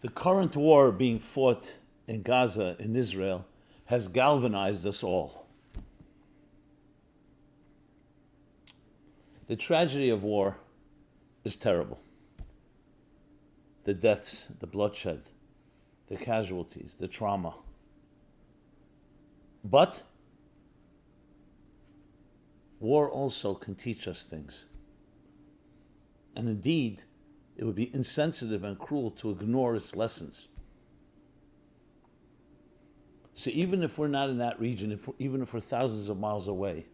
The current war being fought in Gaza, in Israel, has galvanized us all. The tragedy of war is terrible. The deaths, the bloodshed, the casualties, the trauma. But war also can teach us things. And indeed, it would be insensitive and cruel to ignore its lessons. So even if we're not in that region, even if we're thousands of miles away,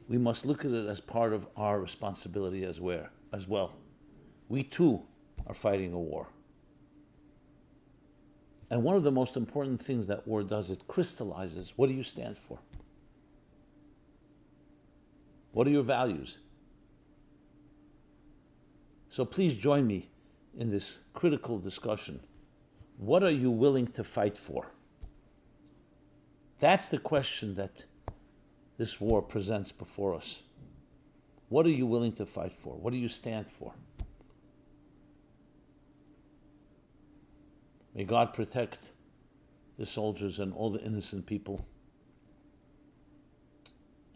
we must look at it as part of our responsibility as well. We too are fighting a war. And one of the most important things that war does, it crystallizes, what do you stand for? What are your values? So please join me in this critical discussion. What are you willing to fight for? That's the question that this war presents before us. What are you willing to fight for? What do you stand for? May God protect the soldiers and all the innocent people.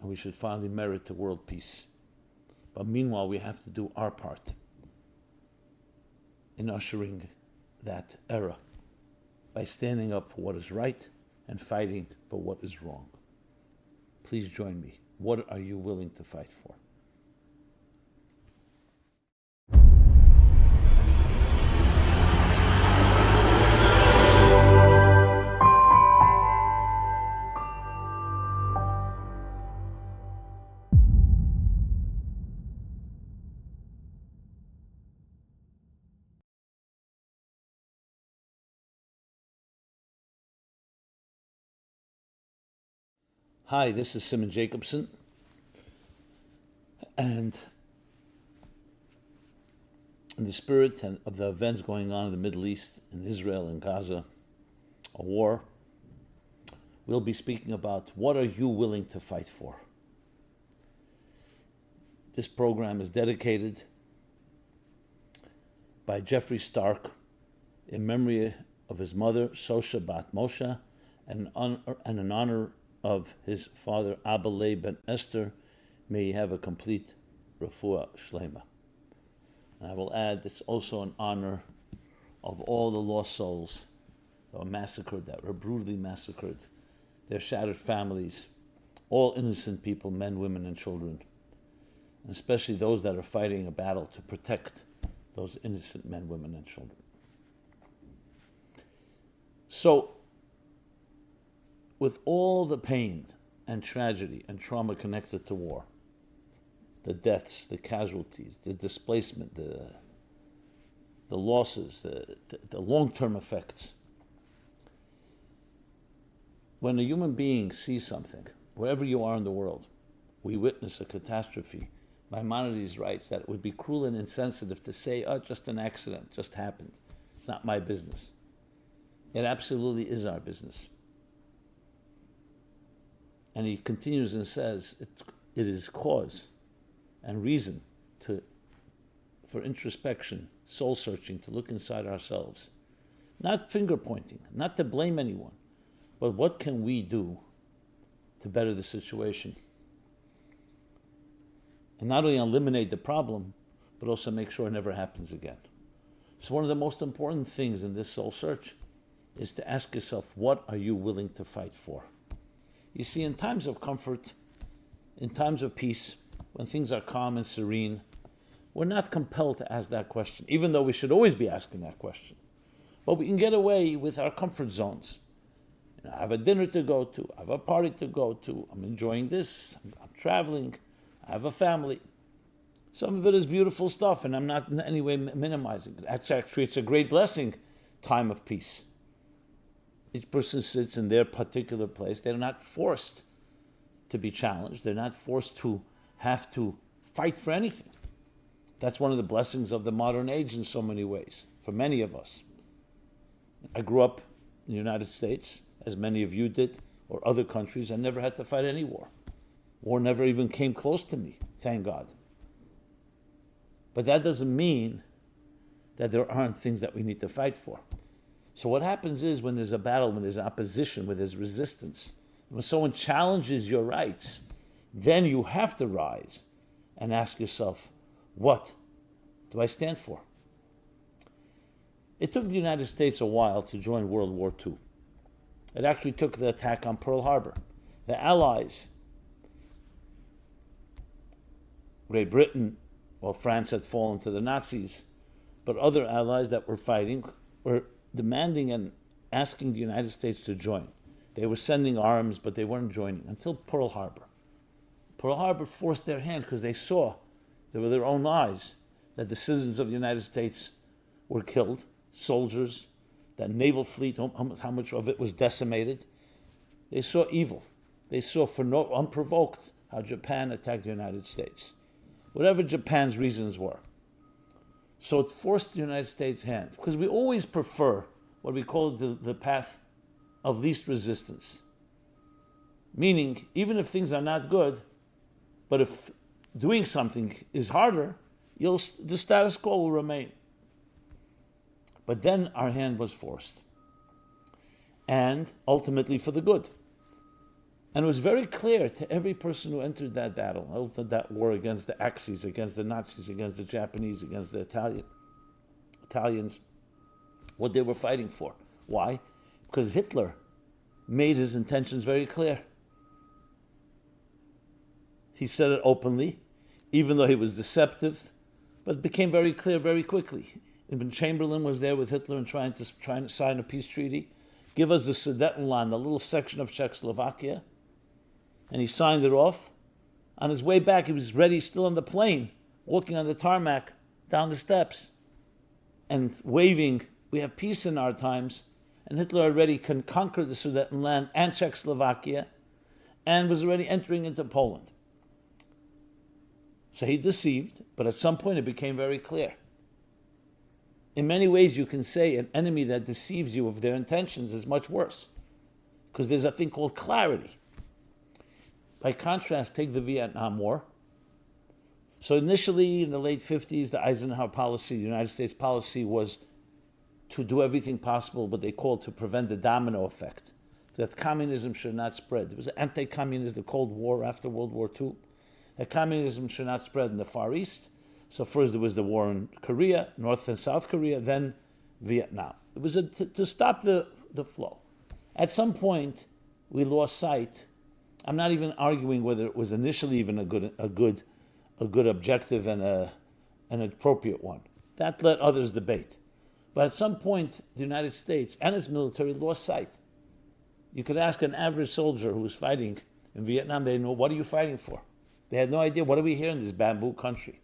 And we should finally merit to world peace. But meanwhile, we have to do our part in ushering that era by standing up for what is right and fighting for what is wrong. Please join me. What are you willing to fight for? Hi, this is Simon Jacobson, and in the spirit of the events going on in the Middle East, in Israel and Gaza, a war, we'll be speaking about what are you willing to fight for. This program is dedicated by Jeffrey Stark in memory of his mother, Sosha Bat Moshe, and in honor of his father, Abba Leib ben Esther. May he have a complete refuah shlema. And I will add, it's also an honor of all the lost souls that were massacred, that were brutally massacred, their shattered families, all innocent people, men, women, and children, and especially those that are fighting a battle to protect those innocent men, women, and children. So, with all the pain and tragedy and trauma connected to war, the deaths, the casualties, the displacement, the losses, the long-term effects, when a human being sees something, wherever you are in the world, we witness a catastrophe, Maimonides writes that it would be cruel and insensitive to say, oh, just an accident, just happened. It's not my business. It absolutely is our business. And he continues and says, it is cause and reason for introspection, soul searching, to look inside ourselves. Not finger pointing, not to blame anyone, but what can we do to better the situation? And not only eliminate the problem, but also make sure it never happens again. So one of the most important things in this soul search is to ask yourself, what are you willing to fight for? You see, in times of comfort, in times of peace, when things are calm and serene, we're not compelled to ask that question, even though we should always be asking that question. But we can get away with our comfort zones. I have a dinner to go to, I have a party to go to, I'm enjoying this, I'm traveling, I have a family. Some of it is beautiful stuff, and I'm not in any way minimizing it. Actually, it's a great blessing, time of peace. Each person sits in their particular place. They're not forced to be challenged. They're not forced to have to fight for anything. That's one of the blessings of the modern age in so many ways, for many of us. I grew up in the United States, as many of you did, or other countries. I never had to fight any war. War never even came close to me, thank God. But that doesn't mean that there aren't things that we need to fight for. So what happens is when there's a battle, when there's opposition, when there's resistance, when someone challenges your rights, then you have to rise and ask yourself, what do I stand for? It took the United States a while to join World War II. It actually took the attack on Pearl Harbor. The Allies, Great Britain, well, France had fallen to the Nazis, but other allies that were fighting were demanding and asking the United States to join. They were sending arms, but they weren't joining until Pearl Harbor. Pearl Harbor forced their hand because they saw, with their own eyes, that the citizens of the United States were killed, soldiers, that naval fleet, how much of it was decimated. They saw evil. They saw unprovoked how Japan attacked the United States. Whatever Japan's reasons were. So it forced the United States' hand, because we always prefer what we call the path of least resistance. Meaning, even if things are not good, but if doing something is harder, the status quo will remain. But then our hand was forced. And ultimately for the good. And it was very clear to every person who entered that battle, that war against the Axis, against the Nazis, against the Japanese, against the Italians, what they were fighting for. Why? Because Hitler made his intentions very clear. He said it openly, even though he was deceptive, but it became very clear very quickly. Even Chamberlain was there with Hitler and trying to sign a peace treaty. Give us the Sudetenland, the little section of Czechoslovakia. And he signed it off. On his way back, he was ready, still on the plane, walking on the tarmac down the steps and waving, we have peace in our times. And Hitler already conquered the Sudetenland and Czechoslovakia and was already entering into Poland. So he deceived, but at some point it became very clear. In many ways, you can say an enemy that deceives you of their intentions is much worse, because there's a thing called clarity. By contrast, take the Vietnam War. So initially, in the late 50s, the Eisenhower policy, the United States policy, was to do everything possible, what they called to prevent the domino effect, that communism should not spread. There was anti-communist, the Cold War after World War II, that communism should not spread in the Far East. So first there was the war in Korea, North and South Korea, then Vietnam. It was to stop the flow. At some point, we lost sight. I'm not even arguing whether it was initially even a good objective and an appropriate one. That let others debate. But at some point, the United States and its military lost sight. You could ask an average soldier who was fighting in Vietnam, they know, what are you fighting for? They had no idea, what are we here in this bamboo country?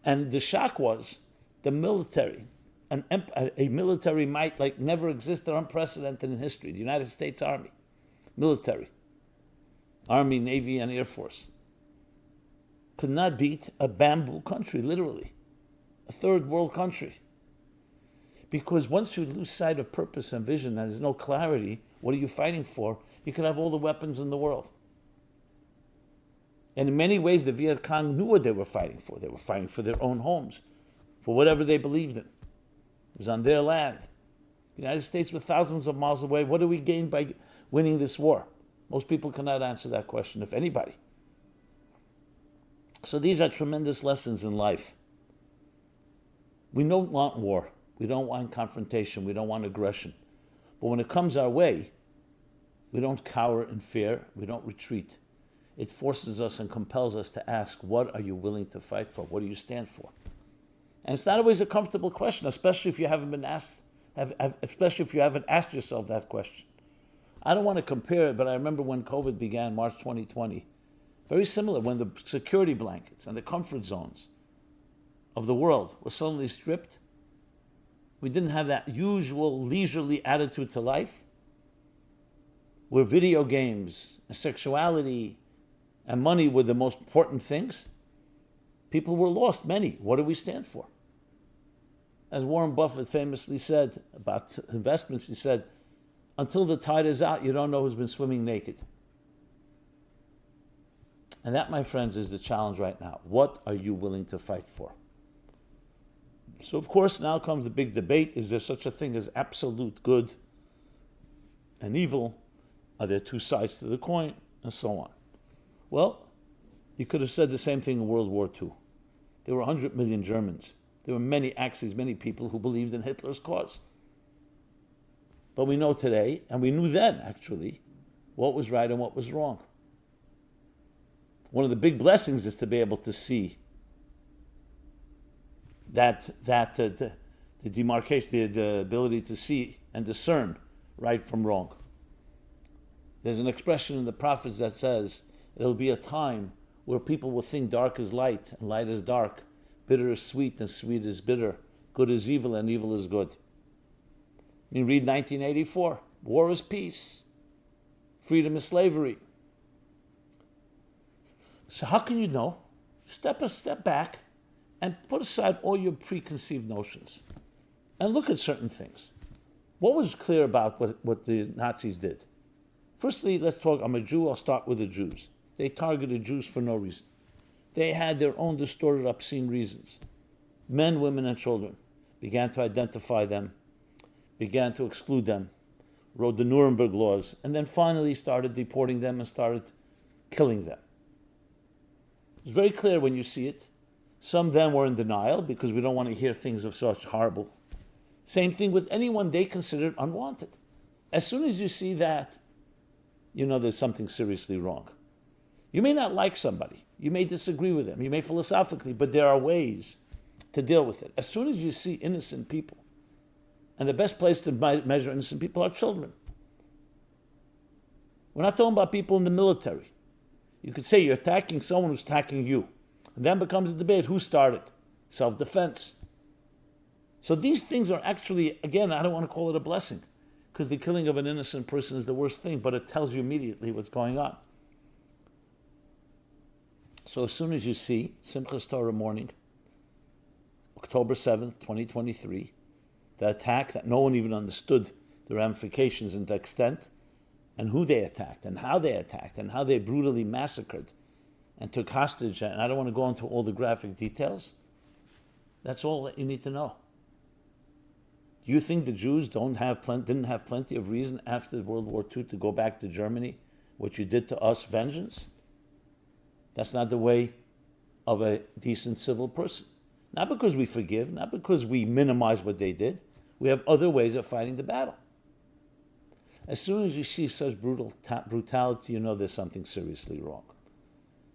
And the shock was the military, a military might like never existed, unprecedented in history, the United States Army, military, Army, Navy, and Air Force, could not beat a bamboo country, literally, a third world country. Because once you lose sight of purpose and vision and there's no clarity, what are you fighting for? You could have all the weapons in the world. And in many ways, the Viet Cong knew what they were fighting for. They were fighting for their own homes, for whatever they believed in. It was on their land. The United States was thousands of miles away. What do we gain by winning this war? Most people cannot answer that question, if anybody. So these are tremendous lessons in life. We don't want war. We don't want confrontation. We don't want aggression. But when it comes our way, we don't cower in fear. We don't retreat. It forces us and compels us to ask, what are you willing to fight for? What do you stand for? And it's not always a comfortable question, especially if you haven't been asked, especially if you haven't asked yourself that question. I don't want to compare it, but I remember when COVID began, March 2020, very similar, when the security blankets and the comfort zones of the world were suddenly stripped. We didn't have that usual leisurely attitude to life, where video games and sexuality and money were the most important things. People were lost, many. What do we stand for? As Warren Buffett famously said about investments, he said, until the tide is out, you don't know who's been swimming naked. And that, my friends, is the challenge right now. What are you willing to fight for? So of course now comes the big debate, is there such a thing as absolute good and evil? Are there two sides to the coin? And so on. Well, you could have said the same thing in World War II. There were 100 million Germans. There were many Axis, many people who believed in Hitler's cause. But we know today, and we knew then actually, what was right and what was wrong. One of the big blessings is to be able to see the demarcation, the ability to see and discern right from wrong. There's an expression in the prophets that says, it'll be a time where people will think dark is light and light is dark, bitter is sweet and sweet is bitter, good is evil and evil is good. You read 1984, war is peace, freedom is slavery. So how can you know? Step a step back and put aside all your preconceived notions and look at certain things. What was clear about what the Nazis did? Firstly, let's talk, I'm a Jew, I'll start with the Jews. They targeted Jews for no reason. They had their own distorted, obscene reasons. Men, women, and children began to identify them, began to exclude them, wrote the Nuremberg laws, and then finally started deporting them and started killing them. It's very clear when you see it. Some then were in denial because we don't want to hear things of such horrible. Same thing with anyone they considered unwanted. As soon as you see that, you know there's something seriously wrong. You may not like somebody. You may disagree with them. You may philosophically, but there are ways to deal with it. As soon as you see innocent people, and the best place to measure innocent people are children. We're not talking about people in the military. You could say you're attacking someone who's attacking you. And then becomes a debate, who started? Self-defense. So these things are actually, again, I don't want to call it a blessing, because the killing of an innocent person is the worst thing, but it tells you immediately what's going on. So as soon as you see Simchas Torah morning, October 7th, 2023, the attack that no one even understood the ramifications and the extent, and who they attacked, and how they brutally massacred and took hostage, and I don't want to go into all the graphic details. That's all that you need to know. Do you think the Jews didn't have plenty of reason after World War II to go back to Germany? What you did to us, vengeance? That's not the way of a decent civil person. Not because we forgive, not because we minimize what they did. We have other ways of fighting the battle. As soon as you see such brutality, you know there's something seriously wrong.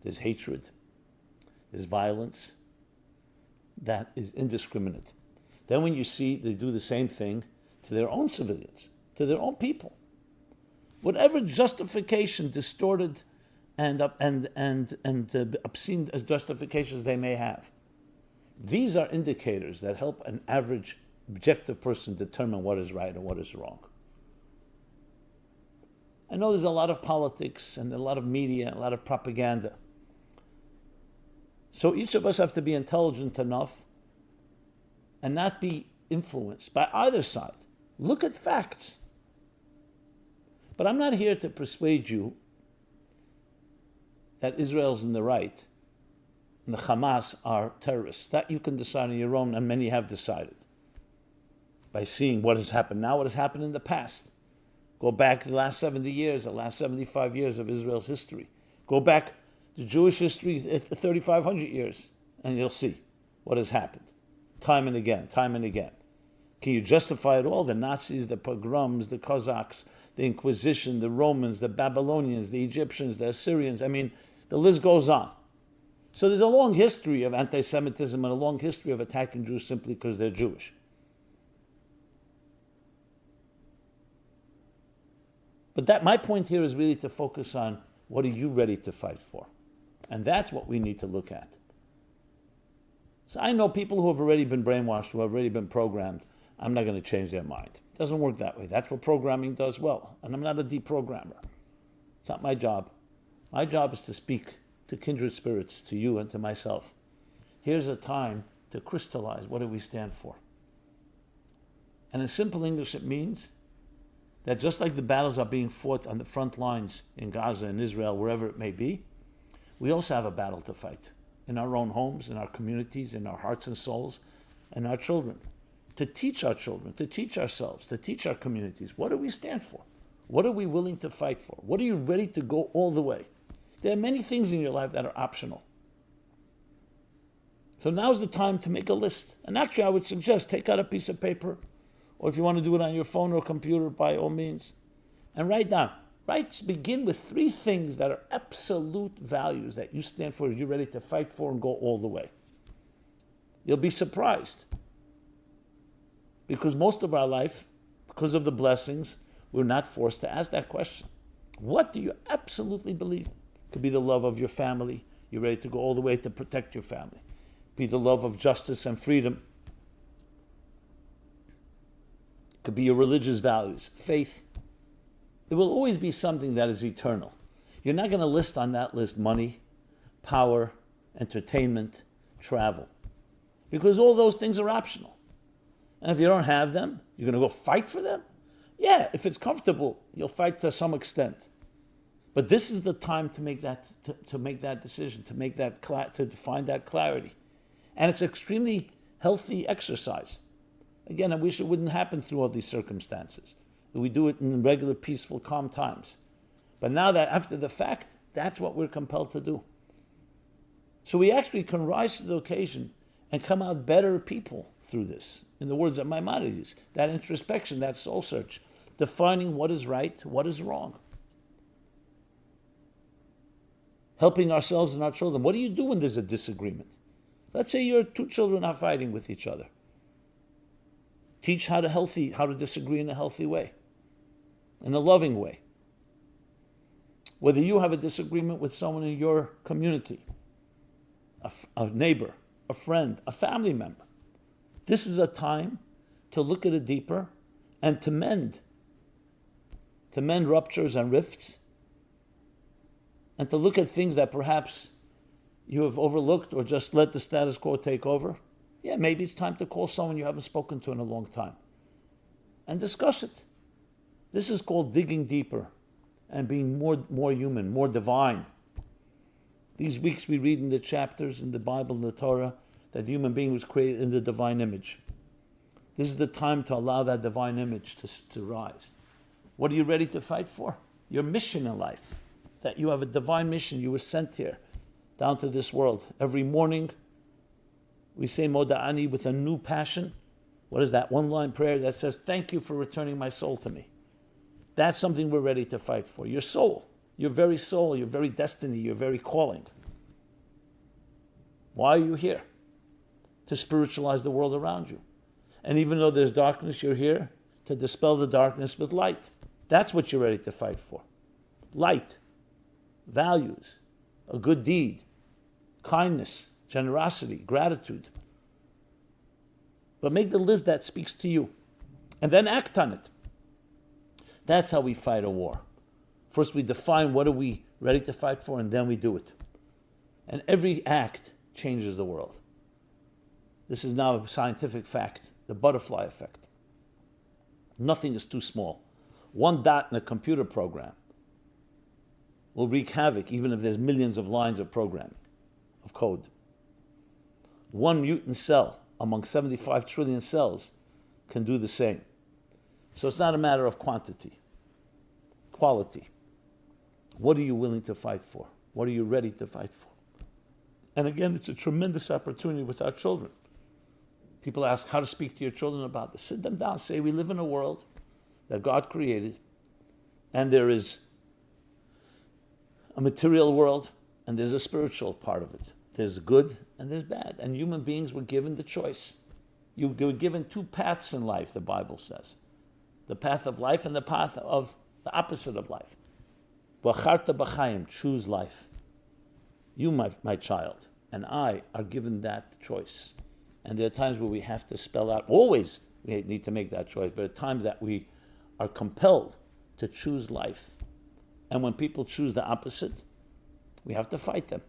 There's hatred, there's violence that is indiscriminate. Then when you see they do the same thing to their own civilians, to their own people, whatever justification, distorted and obscene as justifications they may have, these are indicators that help an average, objective person determine what is right and what is wrong. I know there's a lot of politics and a lot of media and a lot of propaganda. So each of us have to be intelligent enough and not be influenced by either side. Look at facts. But I'm not here to persuade you that Israel's in the right and the Hamas are terrorists. That you can decide on your own, and many have decided by seeing what has happened now, what has happened in the past. Go back the last 70 years, the last 75 years of Israel's history. Go back to Jewish history, 3,500 years, and you'll see what has happened. Time and again, time and again. Can you justify it all? The Nazis, the pogroms, the Cossacks, the Inquisition, the Romans, the Babylonians, the Egyptians, the Assyrians. I mean, the list goes on. So there's a long history of anti-Semitism and a long history of attacking Jews simply because they're Jewish. But my point here is really to focus on what are you ready to fight for? And that's what we need to look at. So I know people who have already been brainwashed, who have already been programmed. I'm not going to change their mind. It doesn't work that way. That's what programming does well. And I'm not a deprogrammer. It's not my job. My job is to speak to kindred spirits, to you and to myself. Here's a time to crystallize what do we stand for. And in simple English, it means that just like the battles are being fought on the front lines in Gaza, in Israel, wherever it may be, we also have a battle to fight in our own homes, in our communities, in our hearts and souls, and our children, to teach our children, to teach ourselves, to teach our communities. What do we stand for? What are we willing to fight for? What are you ready to go all the way? There are many things in your life that are optional. So now's the time to make a list. And actually, I would suggest take out a piece of paper, or if you want to do it on your phone or computer, by all means, and write down. Begin with 3 things that are absolute values that you stand for, you're ready to fight for and go all the way. You'll be surprised. Because most of our life, because of the blessings, we're not forced to ask that question. What do you absolutely believe? It could be the love of your family. You're ready to go all the way to protect your family. It could be the love of justice and freedom. It could be your religious values, faith. There will always be something that is eternal. You're not going to list on that list money, power, entertainment, travel. Because all those things are optional. And if you don't have them, you're going to go fight for them? Yeah, if it's comfortable, you'll fight to some extent. But this is the time to make that to make that decision, to make that to find that clarity. And it's extremely healthy exercise. Again, I wish it wouldn't happen through all these circumstances. We do it in regular, peaceful, calm times. But now that after the fact, that's what we're compelled to do. So we actually can rise to the occasion and come out better people through this. In the words of Maimonides, that introspection, that soul search, defining what is right, what is wrong. Helping ourselves and our children. What do you do when there's a disagreement? Let's say your 2 children are fighting with each other. Teach how to disagree in a healthy way, in a loving way. Whether you have a disagreement with someone in your community, a neighbor, a friend, a family member, this is a time to look at it deeper and to mend ruptures and rifts, and to look at things that perhaps you have overlooked or just let the status quo take over. Yeah, maybe it's time to call someone you haven't spoken to in a long time and discuss it. This is called digging deeper and being more human, more divine. These weeks we read in the chapters in the Bible and the Torah that the human being was created in the divine image. This is the time to allow that divine image to rise. What are you ready to fight for? Your mission in life. That you have a divine mission. You were sent here, down to this world. Every morning, we say Moda'ani with a new passion. What is that one-line prayer that says, thank you for returning my soul to me? That's something we're ready to fight for. Your soul, your very soul, your very destiny, your very calling. Why are you here? To spiritualize the world around you. And even though there's darkness, you're here to dispel the darkness with light. That's what you're ready to fight for. Light, values, a good deed, kindness, generosity, gratitude. But make the list that speaks to you. And then act on it. That's how we fight a war. First we define what are we ready to fight for, and then we do it. And every act changes the world. This is now a scientific fact, the butterfly effect. Nothing is too small. One dot in a computer program will wreak havoc even if there's millions of lines of programming, of code. One mutant cell among 75 trillion cells can do the same. So it's not a matter of quantity, quality. What are you willing to fight for? What are you ready to fight for? And again, it's a tremendous opportunity with our children. People ask how to speak to your children about this. Sit them down, say we live in a world that God created, and there is a material world, and there's a spiritual part of it. There's good and there's bad. And human beings were given the choice. You were given 2 paths in life, the Bible says. The path of life and the path of the opposite of life. V'acharta b'chaim, choose life. You, my child, and I are given that choice. And there are times where we have to spell out, always we need to make that choice, but at times that we are compelled to choose life. And when people choose the opposite, we have to fight them.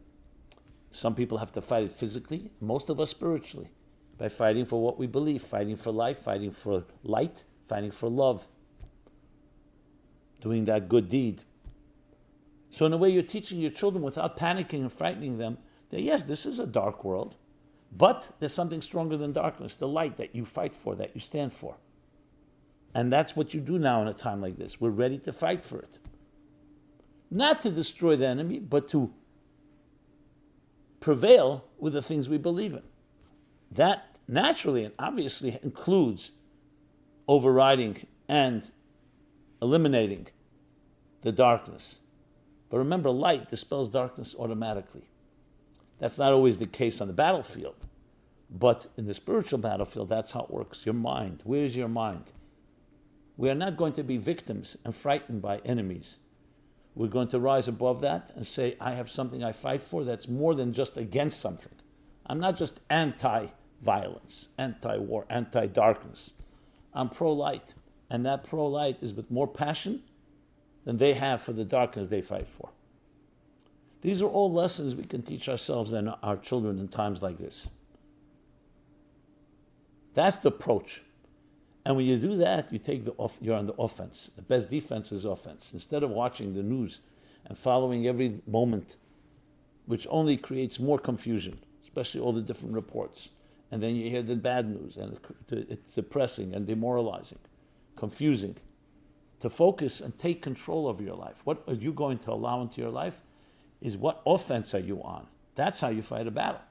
Some people have to fight it physically, most of us spiritually, by fighting for what we believe, fighting for life, fighting for light, fighting for love, doing that good deed. So in a way, you're teaching your children without panicking and frightening them that yes, this is a dark world, But there's something stronger than darkness, the light that you fight for, that you stand for. And that's what you do now in a time like this. We're ready to fight for it. Not to destroy the enemy, but to prevail with the things we believe in. That naturally and obviously includes overriding and eliminating the darkness. But remember, light dispels darkness automatically. That's not always the case on the battlefield. But in the spiritual battlefield, that's how it works. Your mind. Where's your mind? We are not going to be victims and frightened by enemies. We're going to rise above that and say, I have something I fight for that's more than just against something. I'm not just anti-violence, anti-war, anti-darkness. I'm pro-light. And that pro-light is with more passion than they have for the darkness they fight for. These are all lessons we can teach ourselves and our children in times like this. That's the approach. And when you do that, you're on the offense. The best defense is offense. Instead of watching the news and following every moment, which only creates more confusion, especially all the different reports. And then you hear the bad news, and it's depressing and demoralizing, confusing. To focus and take control of your life. What are you going to allow into your life is what offense are you on? That's how you fight a battle.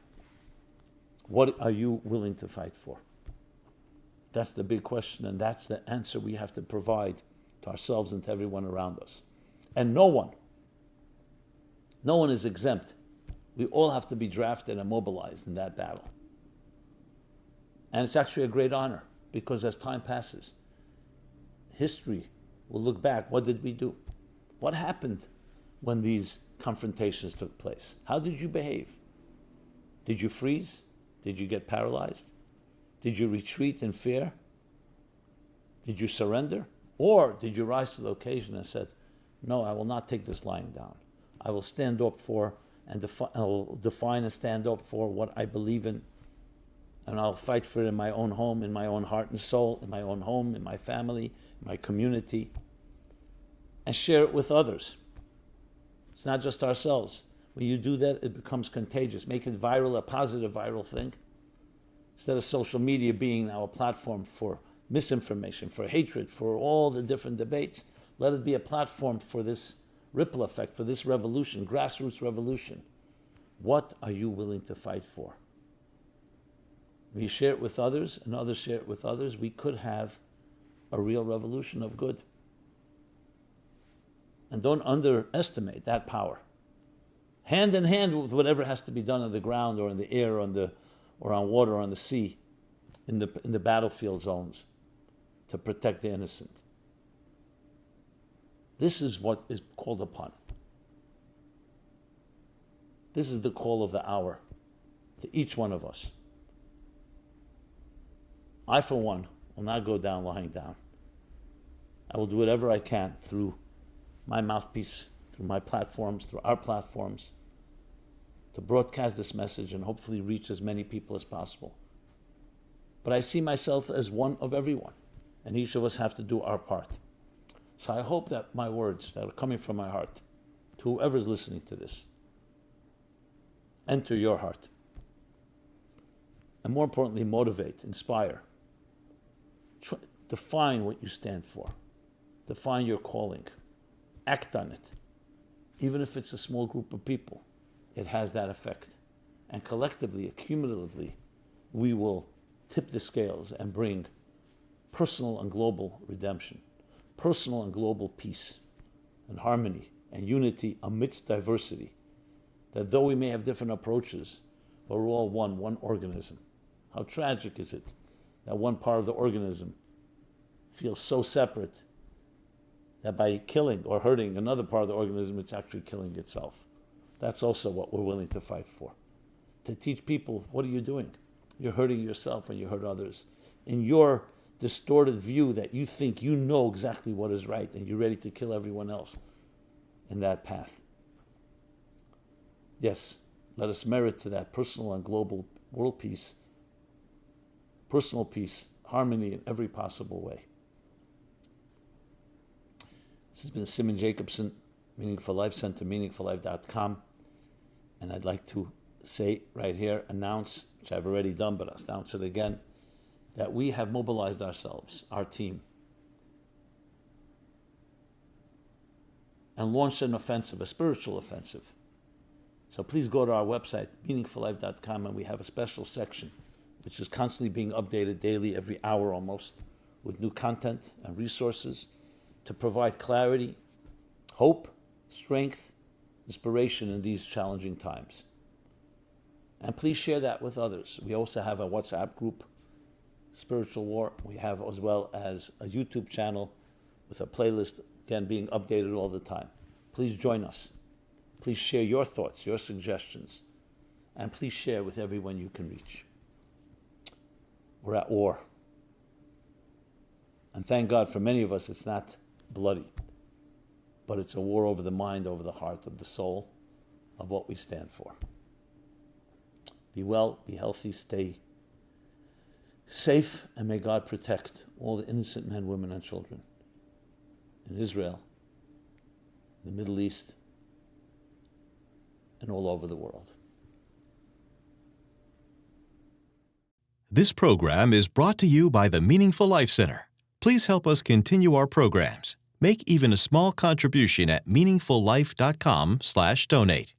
What are you willing to fight for? That's the big question, and that's the answer we have to provide to ourselves and to everyone around us. And no one is exempt. We all have to be drafted and mobilized in that battle. And it's actually a great honor, because as time passes, history will look back. What did we do? What happened when these confrontations took place? How did you behave? Did you freeze? Did you get paralyzed? Did you retreat in fear? Did you surrender? Or did you rise to the occasion and said, no, I will not take this lying down. I will stand up for and I will define and stand up for what I believe in. And I'll fight for it in my own home, in my own heart and soul, in my own home, in my family, in my community, and share it with others. It's not just ourselves. When you do that, it becomes contagious. Make it viral, a positive viral thing. Instead of social media being now a platform for misinformation, for hatred, for all the different debates, let it be a platform for this ripple effect, for this revolution, grassroots revolution. What are you willing to fight for? When you share it with others and others share it with others, we could have a real revolution of good. And don't underestimate that power. Hand in hand with whatever has to be done on the ground or in the air or on water or on the sea, in the battlefield zones, to protect the innocent. This is what is called upon. This is the call of the hour to each one of us. I, for one, will not go down lying down. I will do whatever I can through my mouthpiece, through my platforms, through our platforms, to broadcast this message and hopefully reach as many people as possible. But I see myself as one of everyone, and each of us have to do our part. So I hope that my words that are coming from my heart, to whoever's listening to this, enter your heart. And more importantly, motivate, inspire. Define what you stand for. Define your calling. Act on it. Even if it's a small group of people, it has that effect. And collectively, cumulatively, we will tip the scales and bring personal and global redemption, personal and global peace and harmony and unity amidst diversity. That though we may have different approaches, but we're all one organism. How tragic is it that one part of the organism feels so separate that by killing or hurting another part of the organism, it's actually killing itself. That's also what we're willing to fight for. To teach people, what are you doing? You're hurting yourself when you hurt others. In your distorted view that you think you know exactly what is right and you're ready to kill everyone else in that path. Yes, let us merit to that personal and global world peace, personal peace, harmony in every possible way. This has been Simon Jacobson, Meaningful Life Center, meaningfullife.com, and I'd like to say right here, announce, which I've already done, but I'll announce it again, that we have mobilized ourselves, our team, and launched an offensive, a spiritual offensive. So please go to our website, meaningfullife.com, and we have a special section which is constantly being updated daily, every hour almost, with new content and resources to provide clarity, hope, strength, inspiration in these challenging times. And please share that with others. We also have a WhatsApp group, Spiritual War. We have as well as a YouTube channel with a playlist, again, being updated all the time. Please join us. Please share your thoughts, your suggestions, and please share with everyone you can reach. We're at war. And thank God for many of us it's not bloody, but it's a war over the mind, over the heart, of the soul, of what we stand for. Be well, be healthy, stay safe, and may God protect all the innocent men, women, and children in Israel, the Middle East, and all over the world. This program is brought to you by the Meaningful Life Center. Please help us continue our programs. Make even a small contribution at meaningfullife.com/donate.